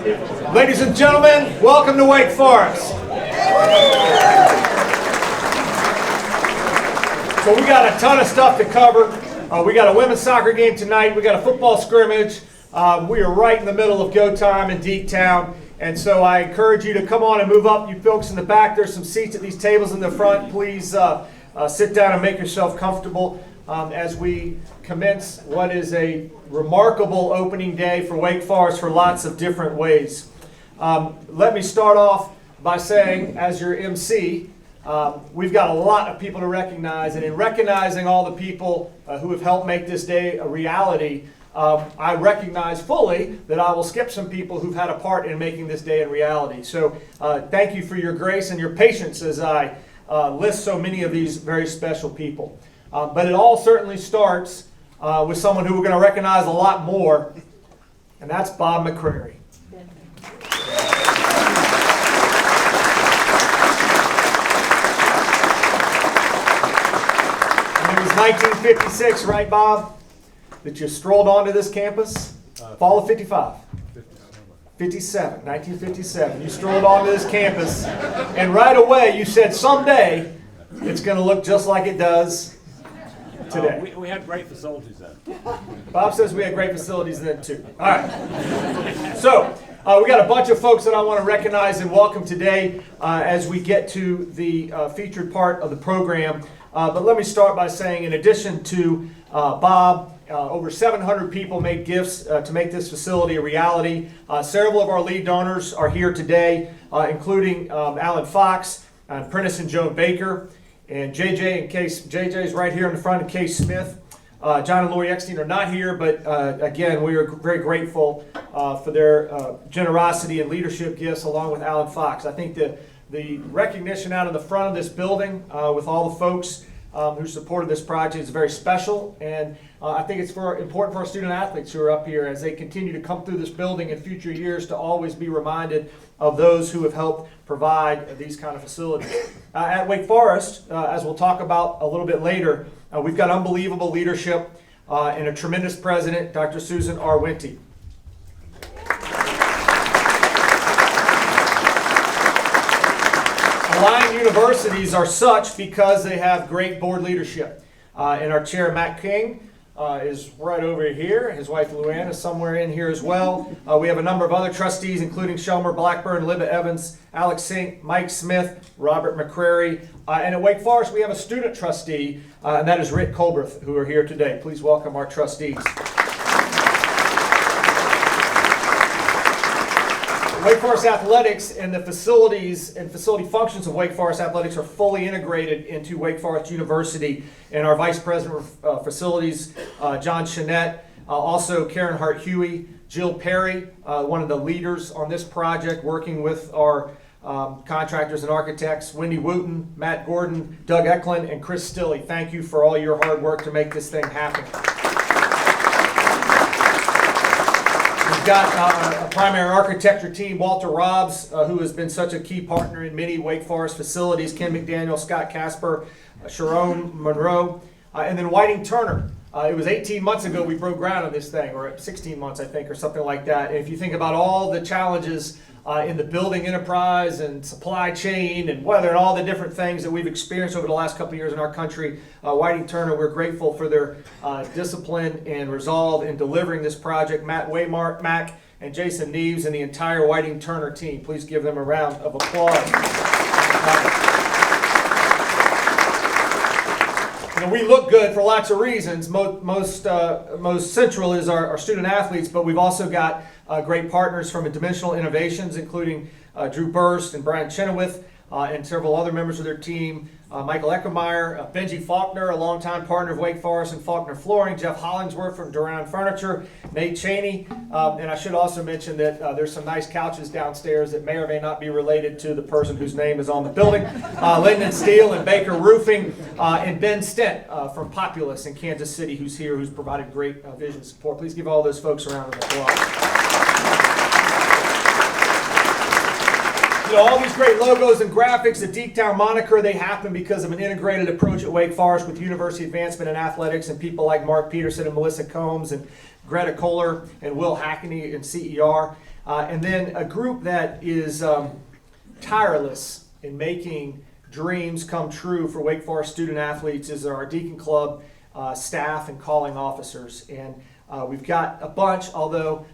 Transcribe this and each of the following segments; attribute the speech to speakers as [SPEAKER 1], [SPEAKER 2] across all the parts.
[SPEAKER 1] Ladies and gentlemen, welcome to Wake Forest. So we got a ton of stuff to cover. We got a women's soccer game tonight. We got a football scrimmage. We are right in the middle of go time in Deektown. And so I encourage you to come on and move up. You folks in the back, there's some seats at these tables in the front. Please sit down and make yourself comfortable as we commence what is a remarkable opening day for Wake Forest for lots of different ways. Let me start off by saying, as your MC, we've got a lot of people to recognize, and in recognizing all the people who have helped make this day a reality, I recognize fully that I will skip some people who've had a part in making this day a reality. So thank you for your grace and your patience as I list so many of these very special people. But it all certainly starts with someone who we're going to recognize a lot more, and that's Bob McCreary. And it was 1956, right, Bob, that you strolled onto this campus? Fall of 55. 1957. You strolled onto this campus, and right away you said, someday it's going to look just like it does today.
[SPEAKER 2] We had great facilities then.
[SPEAKER 1] Bob says we had great facilities then too. All right. So we got a bunch of folks that I want to recognize and welcome today as we get to the featured part of the program. But let me start by saying, in addition to Bob, over 700 people made gifts to make this facility a reality. Several of our lead donors are here today, including Alan Fox, Prentice and Joan Baker, and JJ, in case JJ's right here in the front, and Case Smith. John and Lori Eckstein are not here, but again, we are very grateful for their generosity and leadership gifts, along with Alan Fox. I think the recognition out in the front of this building with all the folks who supported this project is very special, and I think it's important for our student athletes who are up here as they continue to come through this building in future years to always be reminded of those who have helped provide these kind of facilities. At Wake Forest, as we'll talk about a little bit later, we've got unbelievable leadership and a tremendous president, Dr. Susan R. Wente. Aligned universities are such because they have great board leadership. And our chair, Matt King, is right over here. His wife, Luann, is somewhere in here as well. We have a number of other trustees, including Shelmer Blackburn, Libba Evans, Alex Sink, Mike Smith, Robert McCreary. And at Wake Forest, we have a student trustee, and that is Rick Colbreth, who are here today. Please welcome our trustees. Wake Forest Athletics and the facilities and facility functions of Wake Forest Athletics are fully integrated into Wake Forest University. And our Vice President of Facilities, John Chenette, also Karen Hart-Huey, Jill Perry, one of the leaders on this project, working with our contractors and architects, Wendy Wooten, Matt Gordon, Doug Eklund, and Chris Stilley. Thank you for all your hard work to make this thing happen. We've got a primary architecture team, Walter Robbs, who has been such a key partner in many Wake Forest facilities, Ken McDaniel, Scott Casper, Sharon Monroe, and then Whiting Turner. It was 18 months ago we broke ground on this thing, or 16 months, I think, or something like that. And if you think about all the challenges in the building enterprise and supply chain and weather and all the different things that we've experienced over the last couple of years in our country, Whiting Turner, we're grateful for their discipline and resolve in delivering this project. Matt Waymark, Mac, and Jason Neves and the entire Whiting Turner team. Please give them a round of applause. We look good for lots of reasons. Most central is our student athletes, but we've also got great partners from Dimensional Innovations, including Drew Burst and Brian Chenoweth, and several other members of their team. Michael Eckermeyer, Benji Faulkner, a longtime partner of Wake Forest and Faulkner Flooring, Jeff Hollingsworth from Duran Furniture, Nate Cheney, and I should also mention that there's some nice couches downstairs that may or may not be related to the person whose name is on the building. Linden Steel and Baker Roofing, and Ben Stent from Populous in Kansas City, who's here, who's provided great vision support. Please give all those folks a round of applause. all these great logos and graphics, the Deaktown moniker, they happen because of an integrated approach at Wake Forest with university advancement in athletics and people like Mark Peterson and Melissa Combs and Greta Kohler and Will Hackney and CER. And then a group that is tireless in making dreams come true for Wake Forest student athletes is our Deacon Club staff and calling officers. And we've got a bunch, although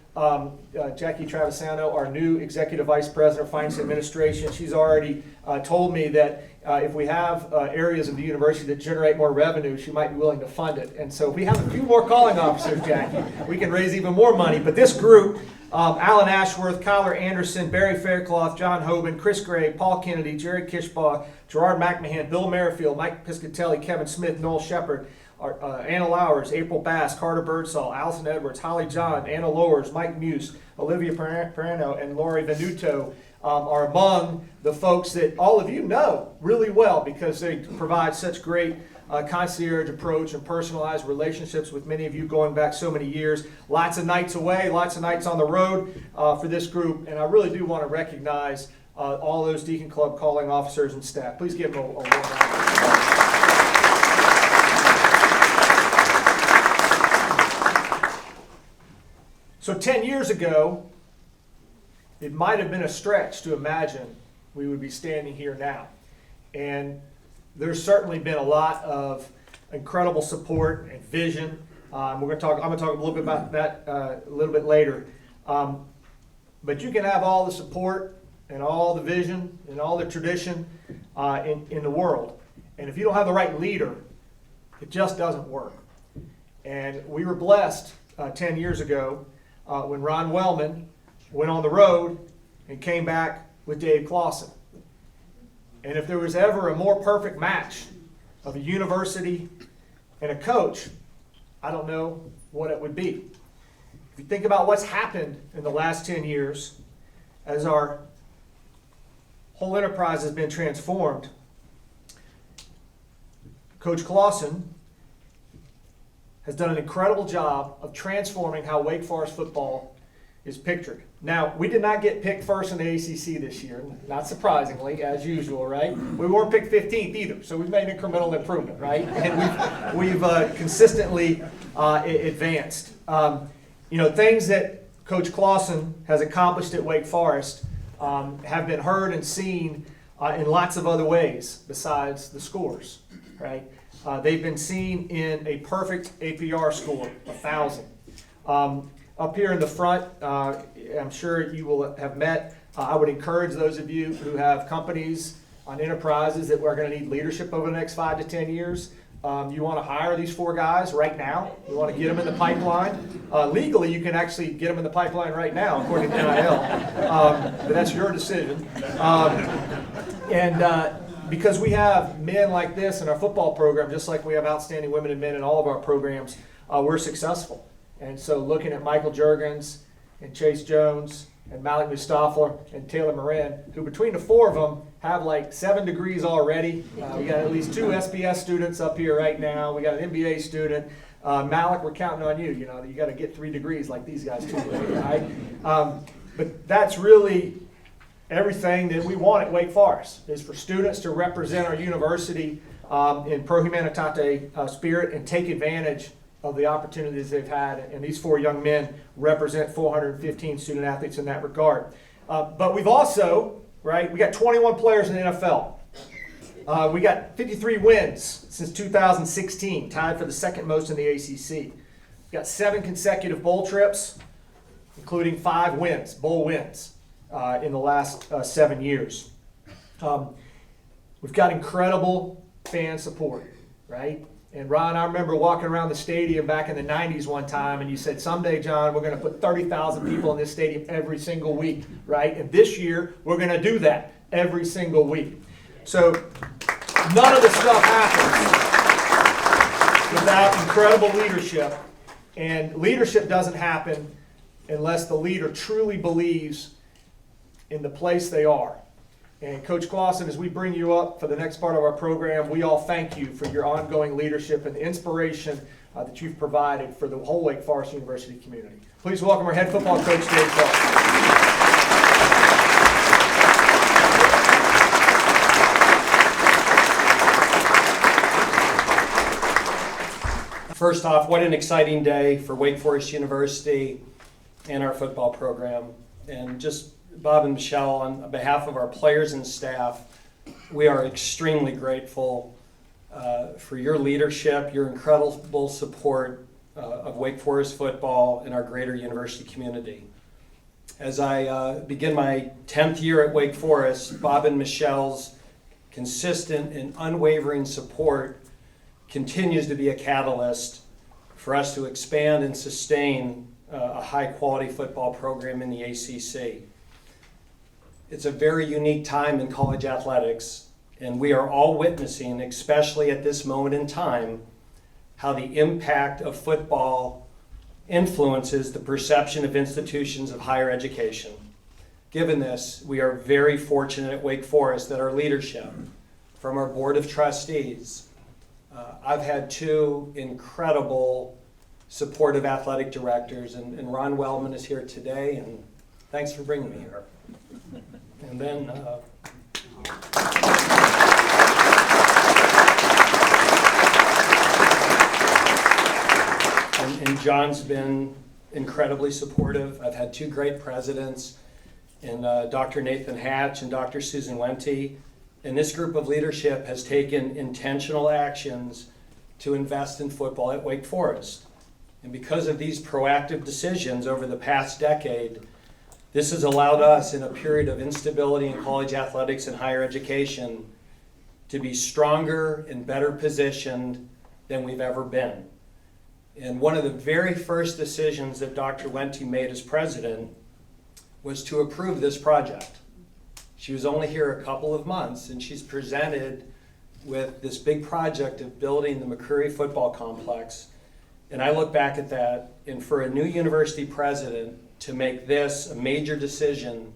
[SPEAKER 1] Jackie Travisano, our new Executive Vice President of Finance Administration, she's already told me that if we have areas of the university that generate more revenue, she might be willing to fund it. And so if we have a few more calling officers, Jackie, we can raise even more money. But this group, Alan Ashworth, Kyler Anderson, Barry Faircloth, John Hoban, Chris Gray, Paul Kennedy, Jerry Kishbaugh, Gerard McMahon, Bill Merrifield, Mike Piscatelli, Kevin Smith, Noel Shepard, Anna Lowers, April Bass, Carter Birdsall, Allison Edwards, Holly John, Anna Lowers, Mike Muse, Olivia Perano, and Lori Venuto are among the folks that all of you know really well because they provide such great concierge approach and personalized relationships with many of you going back so many years. Lots of nights away, lots of nights on the road for this group, and I really do want to recognize all those Deacon Club calling officers and staff. Please give them a warm round. So 10 years ago, it might have been a stretch to imagine we would be standing here now. And there's certainly been a lot of incredible support and vision. I'm going to talk a little bit about that a little bit later. But you can have all the support and all the vision and all the tradition in the world. And if you don't have the right leader, it just doesn't work. And we were blessed 10 years ago when Ron Wellman went on the road and came back with Dave Clawson. And if there was ever a more perfect match of a university and a coach, I don't know what it would be. If you think about what's happened in the last 10 years, as our whole enterprise has been transformed, Coach Clawson has done an incredible job of transforming how Wake Forest football is pictured. Now, we did not get picked first in the ACC this year, not surprisingly, as usual, right? We weren't picked 15th either, so we've made incremental improvement, right? And we've consistently advanced. Things that Coach Clawson has accomplished at Wake Forest have been heard and seen in lots of other ways besides the scores, right? They've been seen in a perfect APR score, 1,000. Up here in the front, I'm sure you will have met. I would encourage those of you who have companies on enterprises that are going to need leadership over the next 5 to 10 years. You want to hire these 4 guys right now. You want to get them in the pipeline. Legally, you can actually get them in the pipeline right now, according to NIL. But that's your decision. Because we have men like this in our football program, just like we have outstanding women and men in all of our programs, we're successful. And so looking at Michael Juergens and Chase Jones and Malik Mustafa and Taylor Moran, who between the 4 of them have like 7 degrees already. We got at least 2 SBS students up here right now. We got an MBA student. Malik, we're counting on you. You got to get 3 degrees like these guys too, right? But that's really everything that we want at Wake Forest, is for students to represent our university in pro humanitate spirit and take advantage of the opportunities they've had. And these 4 young men represent 415 student athletes in that regard. But we've also, right, we got 21 players in the NFL. We got 53 wins since 2016, tied for the second most in the ACC. We've got 7 consecutive bowl trips, including 5 wins, bowl wins, in the last 7 years. We've got incredible fan support, right? And Ron, I remember walking around the stadium back in the 90s one time, and you said, someday, John, we're going to put 30,000 people in this stadium every single week, right? And this year, we're going to do that every single week. So none of this stuff happens without incredible leadership. And leadership doesn't happen unless the leader truly believes in the place they are. And Coach Clawson, as we bring you up for the next part of our program, we all thank you for your ongoing leadership and the inspiration that you've provided for the whole Wake Forest University community. Please welcome our head football coach, Dave Clawson.
[SPEAKER 2] First off, what an exciting day for Wake Forest University and our football program. And just Bob and Michelle, on behalf of our players and staff, we are extremely grateful for your leadership, your incredible support of Wake Forest football and our greater university community. As I begin my 10th year at Wake Forest, Bob and Michelle's consistent and unwavering support continues to be a catalyst for us to expand and sustain a high-quality football program in the ACC. It's a very unique time in college athletics, and we are all witnessing, especially at this moment in time, how the impact of football influences the perception of institutions of higher education. Given this, we are very fortunate at Wake Forest that our leadership, from our board of trustees, I've had two incredible supportive athletic directors, and Ron Wellman is here today, and thanks for bringing me here. And then and John's been incredibly supportive. I've had two great presidents, and Dr. Nathan Hatch and Dr. Susan Wente. And this group of leadership has taken intentional actions to invest in football at Wake Forest. And because of these proactive decisions over the past decade, this has allowed us, in a period of instability in college athletics and higher education, to be stronger and better positioned than we've ever been. And one of the very first decisions that Dr. Wente made as president was to approve this project. She was only here a couple of months, and she's presented with this big project of building the McCreary Football Complex. And I look back at that, and for a new university president to make this a major decision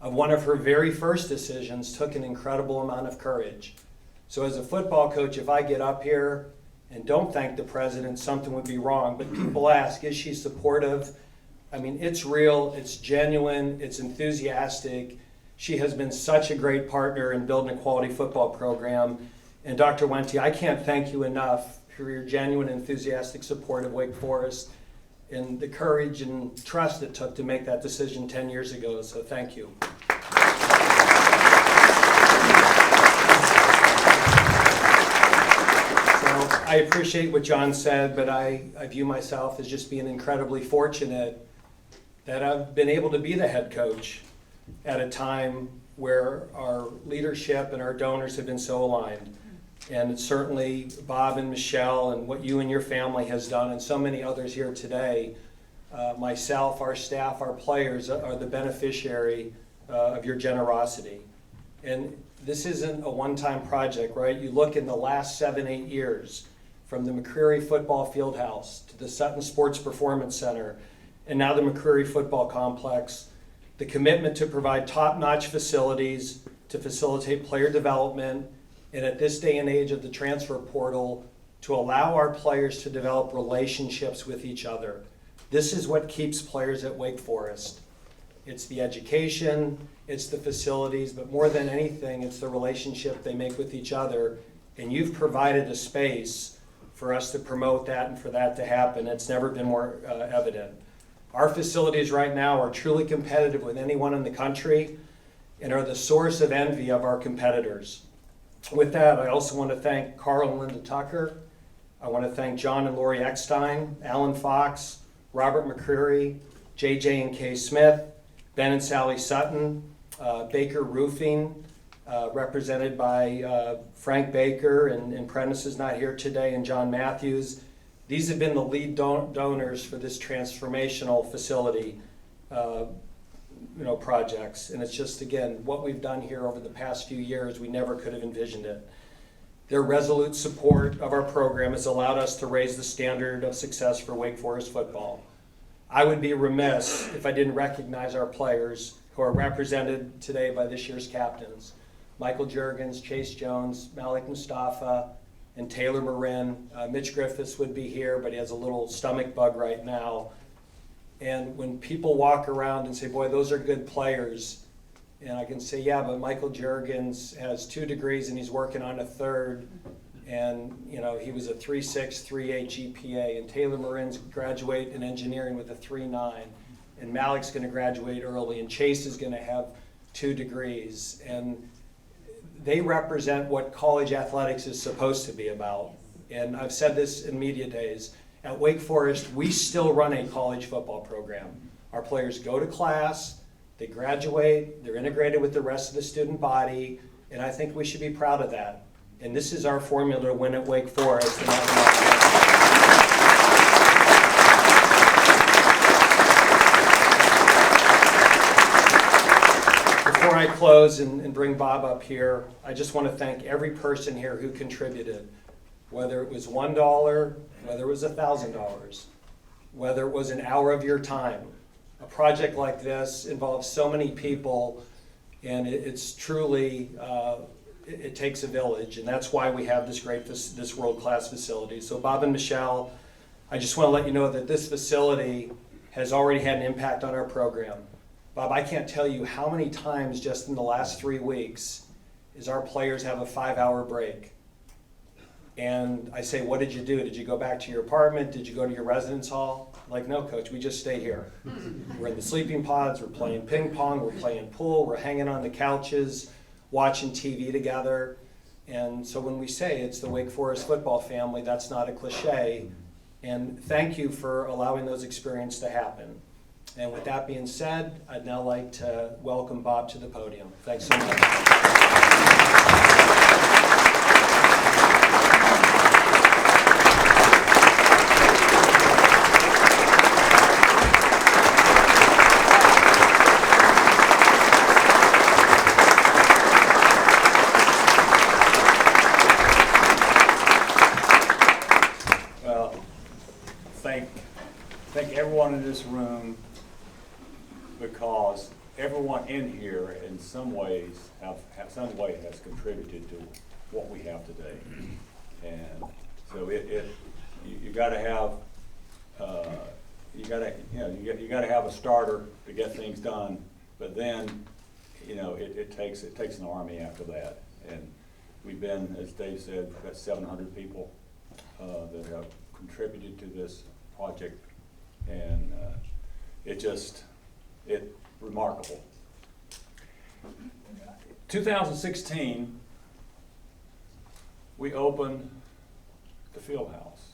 [SPEAKER 2] of one of her very first decisions took an incredible amount of courage. So as a football coach, if I get up here and don't thank the president, something would be wrong. But people ask, is she supportive? I mean, it's real, it's genuine, it's enthusiastic. She has been such a great partner in building a quality football program. And Dr. Wente, I can't thank you enough for your genuine, enthusiastic support of Wake Forest and the courage and trust it took to make that decision 10 years ago. So thank you. I appreciate what John said, but I view myself as just being incredibly fortunate that I've been able to be the head coach at a time where our leadership and our donors have been so aligned. And it's certainly Bob and Michelle and what you and your family has done, and so many others here today, myself, our staff, our players are the beneficiary of your generosity. And this isn't a one-time project, right? You look in the last 7-8 years, from the McCreary Football Fieldhouse to the Sutton Sports Performance Center, and now the McCreary Football Complex, the commitment to provide top-notch facilities to facilitate player development, and at this day and age of the transfer portal, to allow our players to develop relationships with each other. This is what keeps players at Wake Forest. It's the education, it's the facilities, but more than anything, it's the relationship they make with each other. And you've provided a space for us to promote that and for that to happen. It's never been more evident. Our facilities right now are truly competitive with anyone in the country and are the source of envy of our competitors. With that, I also want to thank Carl and Linda Tucker. I want to thank John and Lori Eckstein, Alan Fox, Robert McCreary, JJ and Kay Smith, Ben and Sally Sutton, Baker Roofing, represented by Frank Baker, and Prentice is not here today, and John Matthews. These have been the lead donors for this transformational facility projects. And it's just, again, what we've done here over the past few years, we never could have envisioned it. Their resolute support of our program has allowed us to raise the standard of success for Wake Forest football. I would be remiss if I didn't recognize our players who are represented today by this year's captains. Michael Juergens, Chase Jones, Malik Mustafa, and Taylor Marin. Mitch Griffiths would be here, but he has a little stomach bug right now. And when people walk around and say, boy, those are good players, and I can say, yeah, but Michael Juergens has 2 degrees and he's working on a 3rd, And, he was a 3.6, 3.8 GPA, and Taylor Marin's graduate in engineering with a 3.9, and Malik's going to graduate early, and Chase is going to have 2 degrees. And they represent what college athletics is supposed to be about. And I've said this in media days. At Wake Forest, we still run a college football program. Our players go to class, they graduate, they're integrated with the rest of the student body, and I think we should be proud of that. And this is our formula to win at Wake Forest. Before I close and bring Bob up here, I just want to thank every person here who contributed, whether it was $1, whether it was $1,000, whether it was an hour of your time. A project like this involves so many people, and it's truly, it takes a village, and that's why we have this world-class facility. So Bob and Michelle, I just want to let you know that this facility has already had an impact on our program. Bob, I can't tell you how many times just in the last 3 weeks is our players have a 5-hour break. And I say, what did you do? Did you go back to your apartment? Did you go to your residence hall? Like, no, coach, we just stay here. We're in the sleeping pods, we're playing ping pong, we're playing pool, we're hanging on the couches, watching TV together. And so when we say it's the Wake Forest football family, that's not a cliche. And thank you for allowing those experiences to happen. And with that being said, I'd now like to welcome Bob to the podium. Thanks so much.
[SPEAKER 3] Well, thank everyone in this room, because everyone in here in some ways has contributed to what we have today. And so you got to have you got to have a starter to get things done, but then it takes an army after that. And we've been, as Dave said, got 700 people that have contributed to this project, and it's remarkable. 2016, we opened the field house,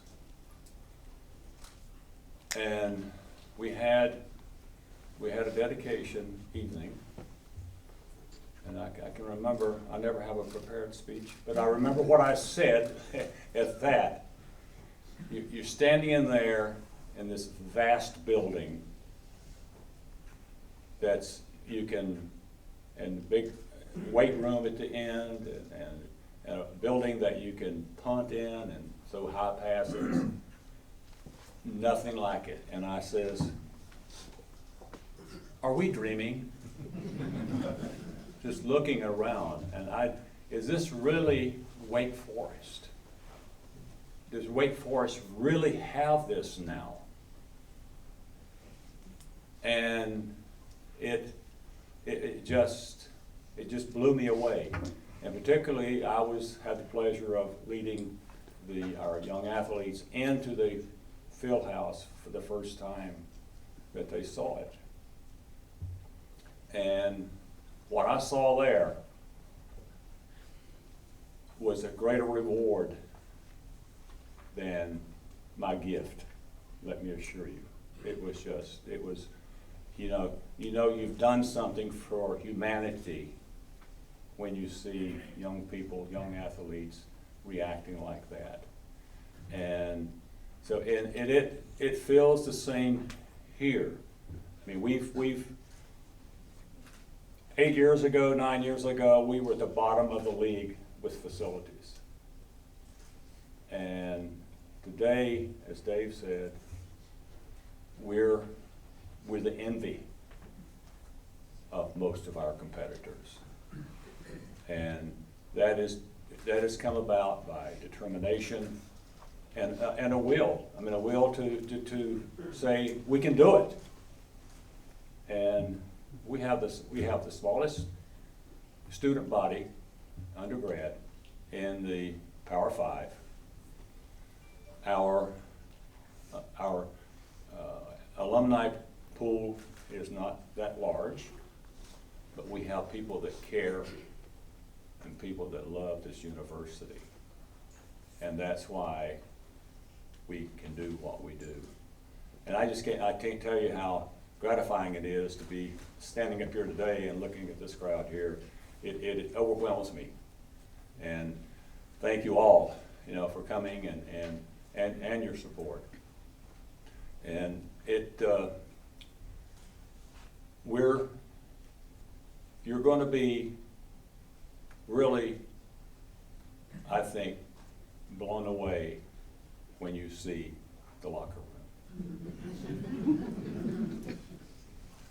[SPEAKER 3] and we had a dedication evening. And I can remember, I never have a prepared speech, but I remember what I said at that. You're standing in there in this vast building and big weight room at the end, and a building that you can punt in, and so high passes, nothing like it. And I says, are we dreaming? Just looking around, and is this really Wake Forest? Does Wake Forest really have this now? And it just blew me away. And particularly, I had the pleasure of leading our young athletes into the field house for the first time that they saw it. And what I saw there was a greater reward than my gift, let me assure you. It was you've done something for humanity when you see young people, young athletes reacting like that. And so, it feels the same here. I mean, we've 8 years ago, 9 years ago, we were at the bottom of the league with facilities. And today, as Dave said, we're the envy of most of our competitors. And that has come about by determination and a will. I mean, a will to say we can do it. And we have the smallest student body, undergrad, in the Power 5. Our alumni pool is not that large, but we have people that care and people that love this university. And that's why we can do what we do. And I can't tell you how gratifying it is to be standing up here today and looking at this crowd here. It overwhelms me. And thank you all, for coming and your support. And you're going to be really, I think, blown away when you see the locker room.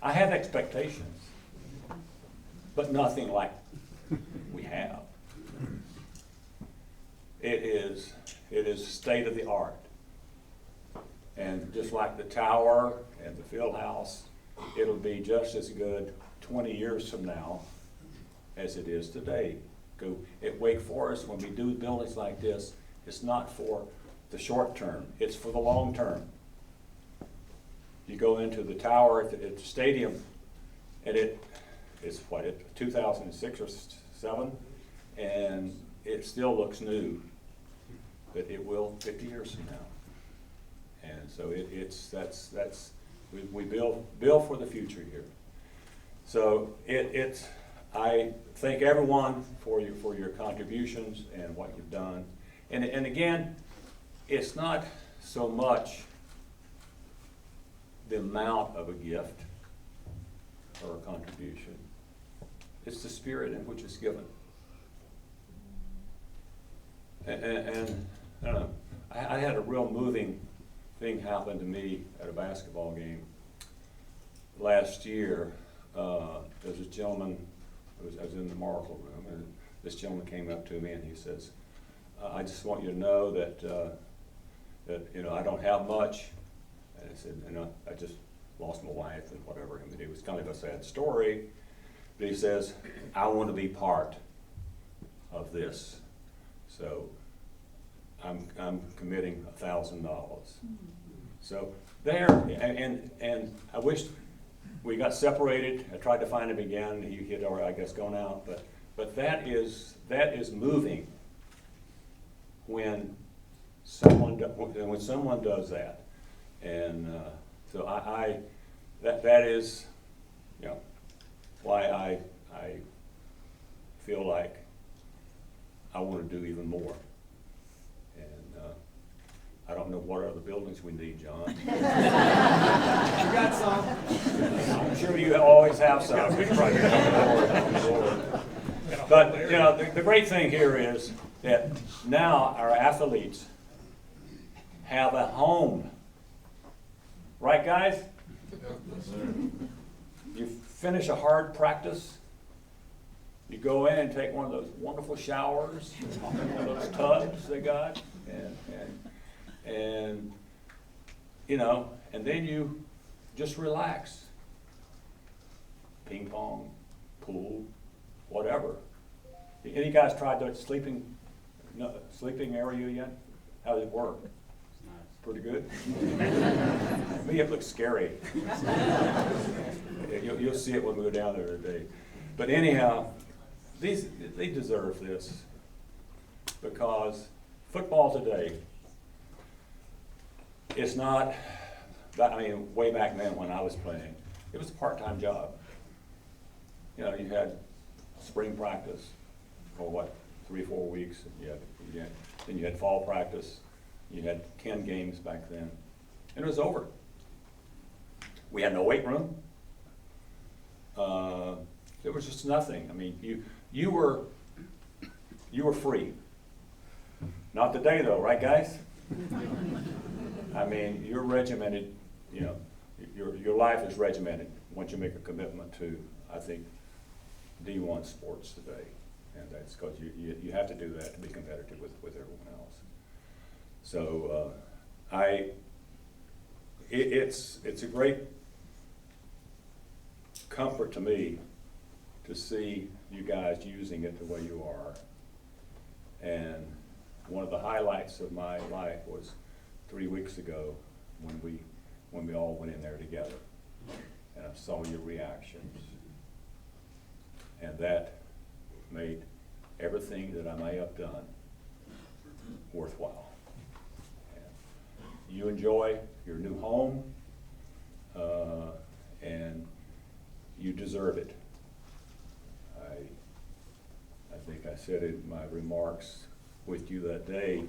[SPEAKER 3] I have expectations, but nothing like we have. It is state of the art. And just like the tower and the field house, it'll be just as good 20 years from now as it is today. At Wake Forest, when we do buildings like this, it's not for the short term, it's for the long term. You go into the tower at the stadium, and it's 2006 or 7, and it still looks new, but it will 50 years from now. And so we build for the future here. So I thank everyone for your contributions and what you've done. And again, it's not so much the amount of a gift or a contribution. It's the spirit in which it's given. And I don't know, I had a real moving thing happen to me at a basketball game last year. There was a gentleman, I was in the Miracle Room, and this gentleman came up to me and he says, I just want you to know that I don't have much. And I said, I just lost my wife and whatever. I mean, it was kind of a sad story. But he says, I want to be part of this. So I'm committing $1,000. So there, and I wish we got separated. I tried to find him again. He had already, I guess, gone out. But that is moving when someone does that. And so that is, why I feel like I want to do even more. And I don't know what other buildings we need, John.
[SPEAKER 1] You got some.
[SPEAKER 3] I'm sure you always have some. But the great thing here is that now our athletes have a home. Right, guys? You finish a hard practice, you go in and take one of those wonderful showers, one of those tubs they got, and then you just relax. Ping pong, pool, whatever. Any guys tried the sleeping area yet? How does it work? Pretty good? To me, it looks scary. You'll see it when we go down there today. But anyhow, they deserve this, because football today is not, way back then when I was playing, it was a part-time job. You had spring practice for 3-4 weeks, and then you had fall practice. You had 10 games back then, and it was over. We had no weight room. There was just nothing. I mean, you were free. Not today, though, right, guys? I mean, you're regimented. Your life is regimented once you make a commitment to, I think, D1 sports today, and that's because you have to do that to be competitive with everyone else. So it's a great comfort to me to see you guys using it the way you are, and one of the highlights of my life was 3 weeks ago when we all went in there together. And I saw your reactions. And that made everything that I may have done worthwhile. And you enjoy your new home, and you deserve it. I think I said in my remarks with you that day,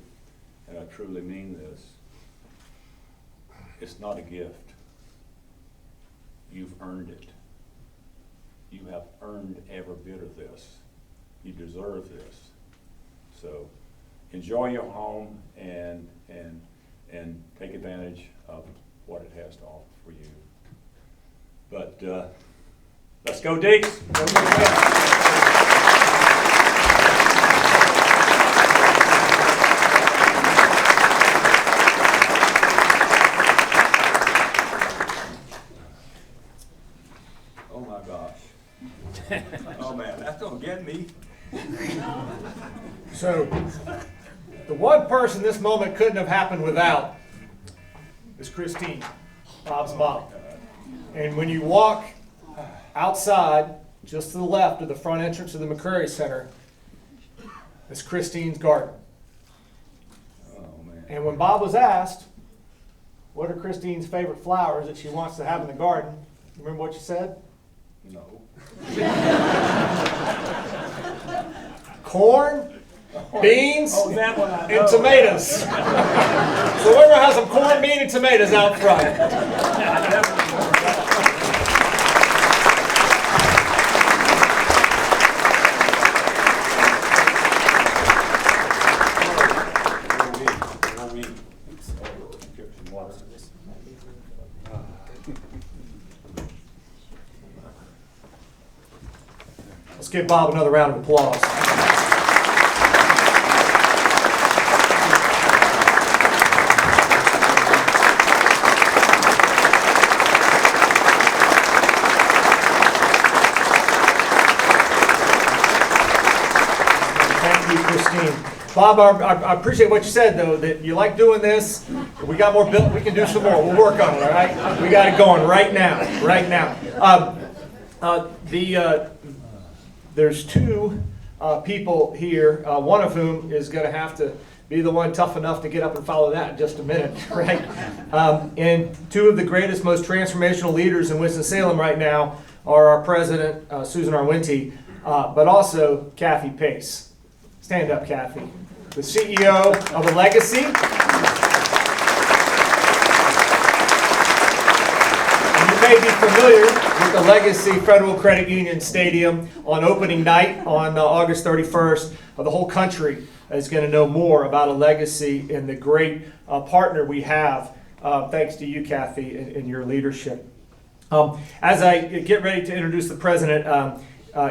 [SPEAKER 3] and I truly mean this, it's not a gift. You've earned it. You have earned every bit of this. You deserve this. So enjoy your home and take advantage of what it has to offer for you. But let's go, Deeks. Oh my gosh. Oh man, that's gonna get me.
[SPEAKER 1] So, the one person this moment couldn't have happened without is Christine, Bob's mom. And when you walk outside, just to the left of the front entrance of the McCreary Center, is Christine's garden.
[SPEAKER 3] Oh man.
[SPEAKER 1] And when Bob was asked, what are Christine's favorite flowers that she wants to have in the garden, you remember what she said?
[SPEAKER 3] No.
[SPEAKER 1] Corn, beans,
[SPEAKER 3] Oh, that one I know.
[SPEAKER 1] and tomatoes. So we're gonna have some corn, bean, and tomatoes out front. Let's give Bob another round of applause. Thank you, Christine. Bob, I appreciate what you said, though, that you like doing this. We got more built. We can do some more. We'll work on it, all right? We got it going right now, right now. There's two people here, one of whom is going to have to be the one tough enough to get up and follow that in just a minute, right? And two of the greatest, most transformational leaders in Winston-Salem right now are our president, Susan Wente, but also Kathy Pace. Stand up, Kathy. The CEO of A Legacy. You may be familiar with the Legacy Federal Credit Union Stadium on opening night on August 31st. The whole country is going to know more about A Legacy and the great partner we have, thanks to you, Kathy, and your leadership. As I get ready to introduce the president,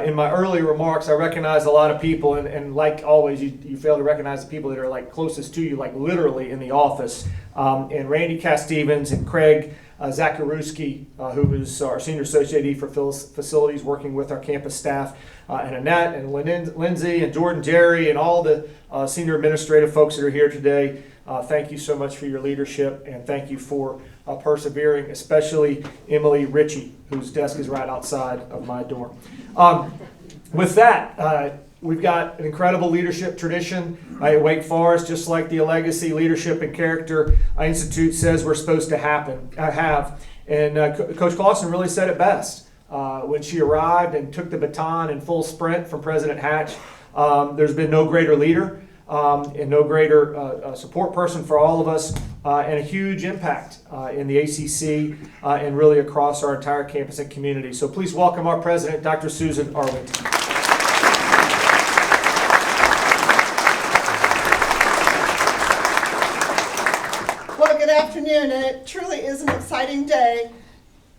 [SPEAKER 1] in my early remarks, I recognize a lot of people, and like always, you fail to recognize the people that are like closest to you, like literally in the office. And Randy Cass-Stevens and Craig Zakarewski, who is our Senior Associate AD for Facilities, working with our campus staff, and Annette and Lindsay and Jordan Jerry and all the senior administrative folks that are here today. Thank you so much for your leadership, and thank you for persevering, especially Emily Ritchie, whose desk is right outside of my door. With that, we've got an incredible leadership tradition at Wake Forest, just like the Legacy Leadership and Character Institute says we're supposed to have. And Coach Clawson really said it best when she arrived and took the baton in full sprint from President Hatch. There's been no greater leader and no greater support person for all of us, and a huge impact in the ACC and really across our entire campus and community. So please welcome our president, Dr. Susan Wente.
[SPEAKER 4] Well, good afternoon, and it truly is an exciting day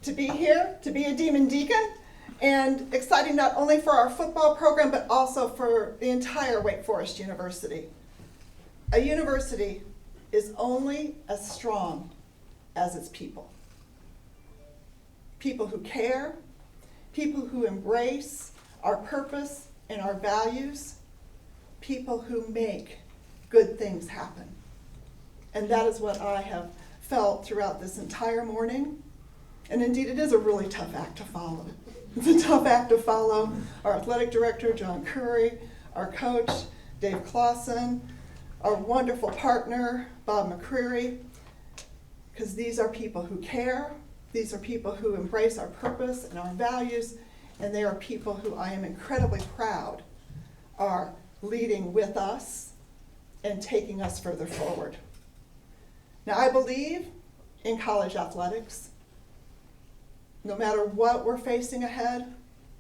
[SPEAKER 4] to be here, to be a Demon Deacon, and exciting not only for our football program, but also for the entire Wake Forest University. A university is only as strong as its people. People who care, people who embrace our purpose and our values, people who make good things happen. And that is what I have felt throughout this entire morning. And indeed, it is a really tough act to follow. It's a tough act to follow our athletic director, John Currie, our coach, Dave Clawson, our wonderful partner, Bob McCreary, because these are people who care, these are people who embrace our purpose and our values, and they are people who I am incredibly proud are leading with us and taking us further forward. Now, I believe in college athletics. No matter what we're facing ahead,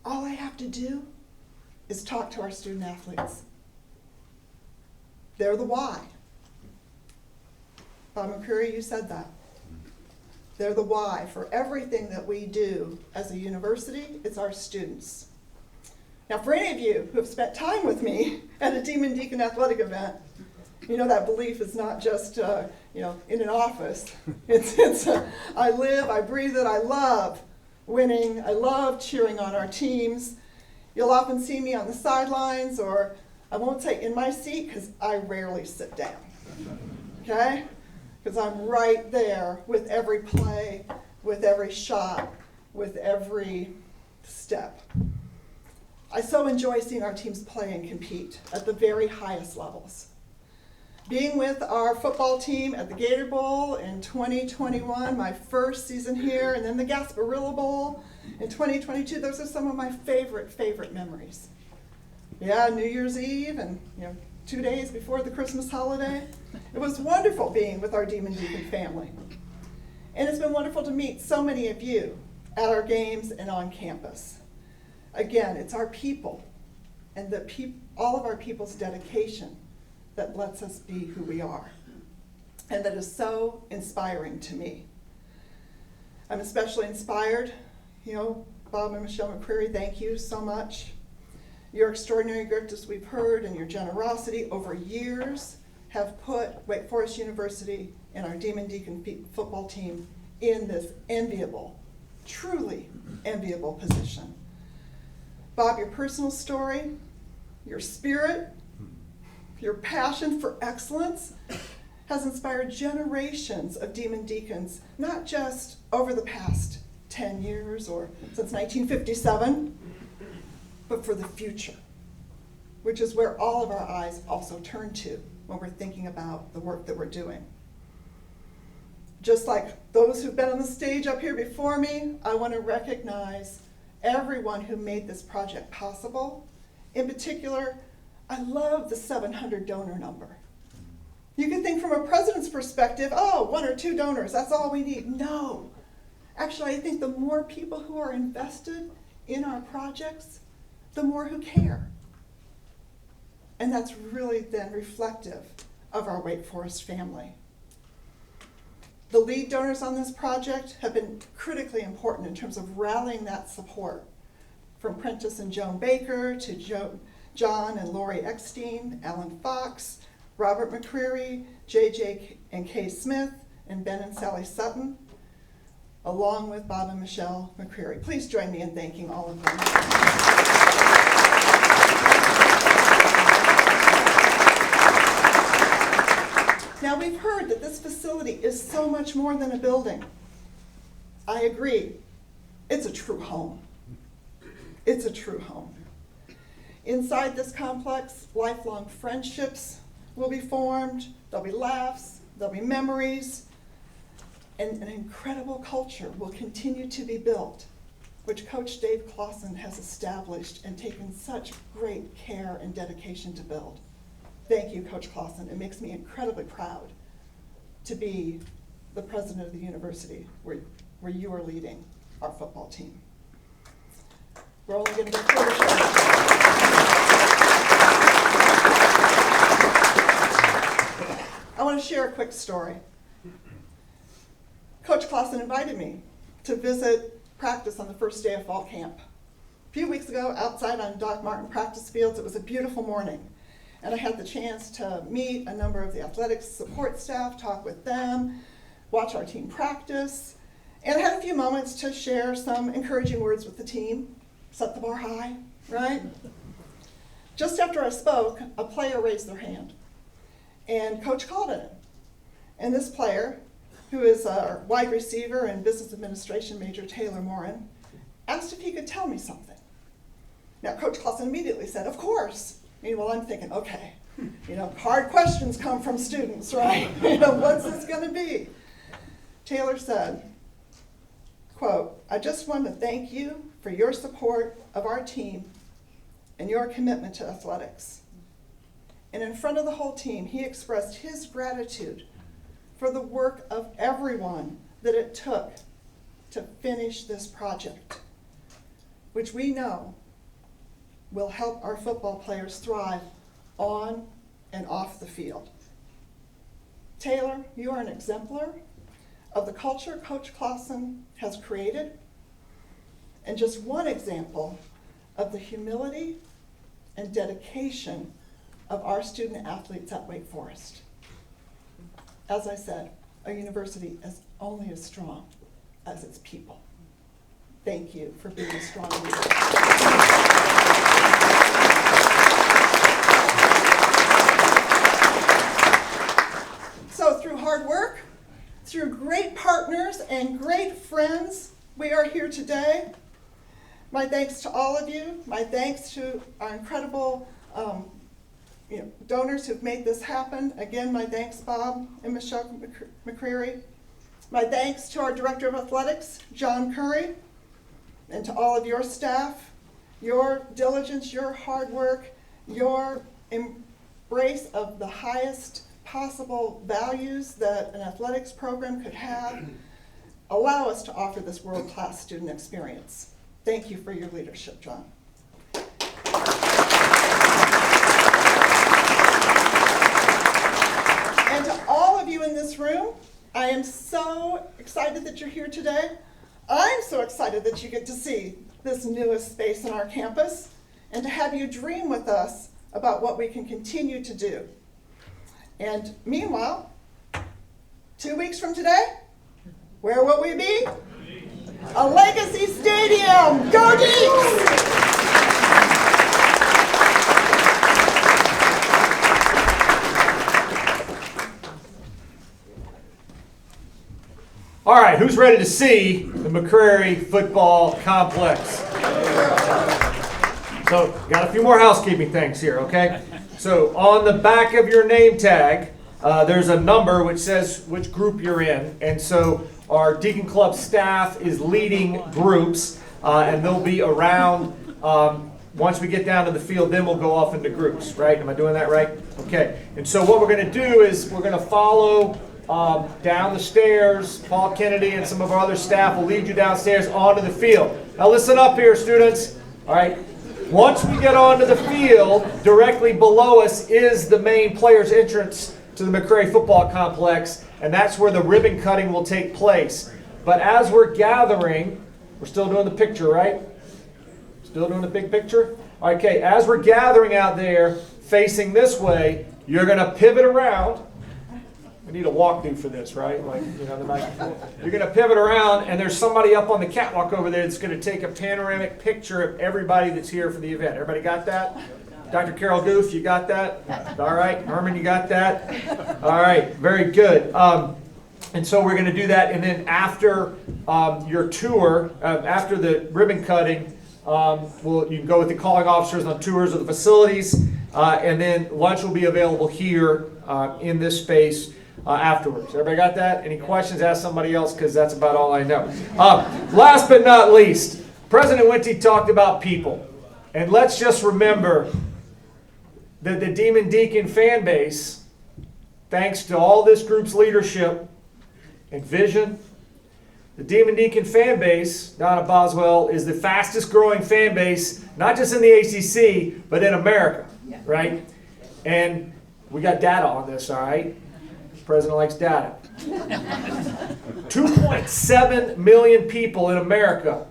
[SPEAKER 4] all I have to do is talk to our student athletes. They're the why. Bob McCreary, you said that. They're the why for everything that we do as a university. It's our students. Now, for any of you who have spent time with me at a Demon Deacon athletic event, you know that belief is not just in an office. It's I live, I breathe it, I love winning, I love cheering on our teams. You'll often see me on the sidelines, or I won't say in my seat because I rarely sit down, okay? Because I'm right there with every play, with every shot, with every step. I so enjoy seeing our teams play and compete at the very highest levels. Being with our football team at the Gator Bowl in 2021, my first season here, and then the Gasparilla Bowl in 2022, those are some of my favorite memories. Yeah, New Year's Eve and 2 days before the Christmas holiday. It was wonderful being with our Demon Deacon family. And it's been wonderful to meet so many of you at our games and on campus. Again, it's our people and all of our people's dedication that lets us be who we are. And that is so inspiring to me. I'm especially inspired, Bob and Michelle McCreary, thank you so much. Your extraordinary gift, as we've heard, and your generosity over years have put Wake Forest University and our Demon Deacon football team in this enviable, truly enviable position. Bob, your personal story, your spirit, your passion for excellence has inspired generations of Demon Deacons, not just over the past 10 years or since 1957, but for the future, which is where all of our eyes also turn to when we're thinking about the work that we're doing. Just like those who've been on the stage up here before me, I want to recognize everyone who made this project possible. In particular, I love the 700 donor number. You can think from a president's perspective, 1 or 2 donors, that's all we need. No. Actually, I think the more people who are invested in our projects, the more who care. And that's really then reflective of our Wake Forest family. The lead donors on this project have been critically important in terms of rallying that support, from Prentice and Joan Baker to John and Lori Eckstein, Alan Fox, Robert McCreary, JJ and Kay Smith, and Ben and Sally Sutton, along with Bob and Michelle McCreary. Please join me in thanking all of them. Now, we've heard that this facility is so much more than a building. I agree. It's a true home. It's a true home. Inside this complex, lifelong friendships will be formed, there'll be laughs, there'll be memories, and an incredible culture will continue to be built, which Coach Dave Clawson has established and taken such great care and dedication to build. Thank you, Coach Clawson. It makes me incredibly proud to be the president of the university where you are leading our football team. We're only going to get further. I want to share a quick story. Coach Clawson invited me to visit practice on the first day of fall camp. A few weeks ago, outside on Doc Martin practice fields, it was a beautiful morning. And I had the chance to meet a number of the athletics support staff, talk with them, watch our team practice, and I had a few moments to share some encouraging words with the team, set the bar high, right? Just after I spoke, a player raised their hand. and Coach called him. And this player, who is our wide receiver and business administration major, Taylor Morin, asked if he could tell me something. Now, Coach Clawson immediately said, of course. Meanwhile, I'm thinking, okay, hard questions come from students, right? What's this going to be? Taylor said, quote, I just want to thank you for your support of our team and your commitment to athletics. And in front of the whole team, he expressed his gratitude for the work of everyone that it took to finish this project, which we know will help our football players thrive on and off the field. Taylor, you are an exemplar of the culture Coach Clawson has created, and just one example of the humility and dedication of our student athletes at Wake Forest. As I said, a university is only as strong as its people. Thank you for being a strong leader. So through hard work, through great partners and great friends, we are here today. My thanks to all of you. My thanks to our incredible donors who've made this happen. Again, my thanks, Bob and Michelle McCreary. My thanks to our Director of Athletics, John Currie, and to all of your staff. Your diligence, your hard work, your embrace of the highest possible values that an athletics program could have allow us to offer this world-class student experience. Thank you for your leadership, John. And to all of you in this room, I am so excited that you're here today. I'm so excited that you get to see this newest space in our campus and to have you dream with us about what we can continue to do. And meanwhile, 2 weeks from today, where will we be? A Legacy Stadium! Go Deeks!
[SPEAKER 1] All right, who's ready to see the McCreary Football Complex? So, got a few more housekeeping things here, okay? So, on the back of your name tag, there's a number which says which group you're in. And so, our Deacon Club staff is leading groups, and they'll be around. Once we get down to the field, then we'll go off into groups, right? Am I doing that right? Okay. And so, what we're going to do is we're going to follow down the stairs. Paul Kennedy and some of our other staff will lead you downstairs onto the field. Now listen up here, students. All right. Once we get onto the field, directly below us is the main players' entrance to the McCreary Football Complex, and that's where the ribbon cutting will take place. But as we're gathering, we're still doing the picture, right? Still doing the big picture? Okay, as we're gathering out there, facing this way, you're going to pivot around. We need a walkthrough for this, right? Like, you're going to pivot around, and there's somebody up on the catwalk over there that's going to take a panoramic picture of everybody that's here for the event. Everybody got that? Dr. Carol Goof, you got that? All right. Herman, you got that? All right. Very good. And so we're going to do that, and then after your tour, after the ribbon cutting, you can go with the calling officers on tours of the facilities, and then lunch will be available here in this space afterwards. Everybody got that? Any questions? Ask somebody else, because that's about all I know. Last but not least, President Wente talked about people. And let's just remember that the Demon Deacon fan base, thanks to all this group's leadership and vision, the Demon Deacon fan base down at Boswell is the fastest growing fan base, not just in the ACC, but in America, right? And we got data on this, all right? The president likes data. 2.7 million people in America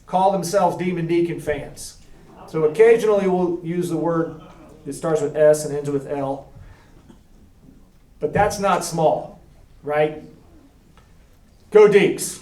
[SPEAKER 1] call themselves Demon Deacon fans. So occasionally we'll use the word that starts with S and ends with L. But that's not small, right? Go Deeks.